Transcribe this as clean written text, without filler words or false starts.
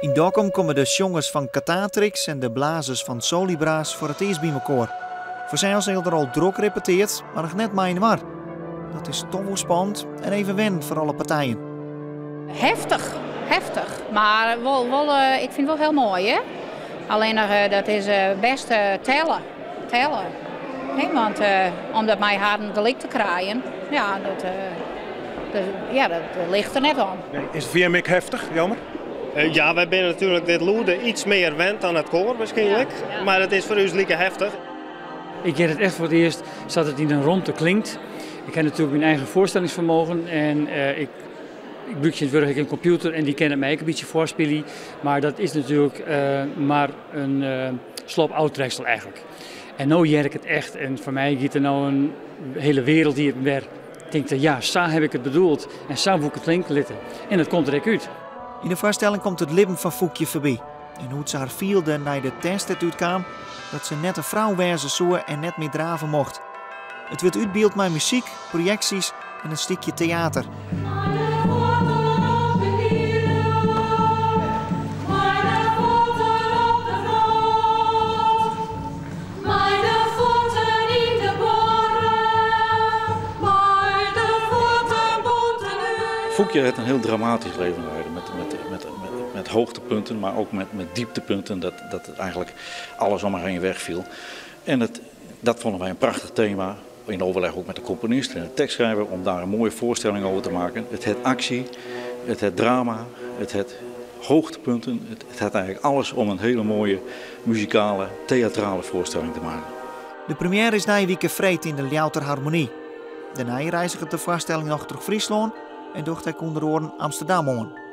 In Dokkum komen de jongens van Catatrix en de blazers van Solibra's voor het eerst bij elkaar. Voor zij als er al druk repeteerd, maar nog net maar in de war. Dat is toch wel spannend en even wend voor alle partijen. Heftig, maar ik vind het wel heel mooi, hè? Alleen dat is best tellen. Nee, want om dat mij harden gelijk te krijgen, ja, dat ligt er net aan. Is het VMX heftig, jammer? Ja, wij zijn natuurlijk dit loerde iets meer wend dan het koor waarschijnlijk, Ja. Maar het is voor u lieke heftig. Ik heb het echt voor het eerst, dat het in een rondte klinkt. Ik heb natuurlijk mijn eigen voorstellingsvermogen en ik gebruik sinds een computer en die kennen mij ook een beetje voorspelen. Maar dat is natuurlijk maar een slop uittreksel eigenlijk. En nu jerk ik het echt en voor mij gaat er nou een hele wereld die het weer. Ik denk, ja, zo heb ik het bedoeld en zo moet ik het klinken. En dat komt er ook uit. In de voorstelling komt het lippen van Foekje voorbij. En hoe ze haar vielde naar de test uitkwam dat ze net een vrouw wezen zou en net meer draven mocht. Het wordt uitbeeld met muziek, projecties en een stukje theater. Foekje heeft een heel dramatisch leven leiden met hoogtepunten, maar ook met dieptepunten, dat het eigenlijk alles om haar heen wegviel. En dat vonden wij een prachtig thema, in overleg ook met de componist en de tekstschrijver, om daar een mooie voorstelling over te maken. Het had actie, het had drama, het had hoogtepunten, het had eigenlijk alles om een hele mooie muzikale, theatrale voorstelling te maken. De première is na een week vreed in de Ljouter Harmonie. Daarna reizigt de voorstelling nog terug Friesland en docht hij onder Amsterdam aan.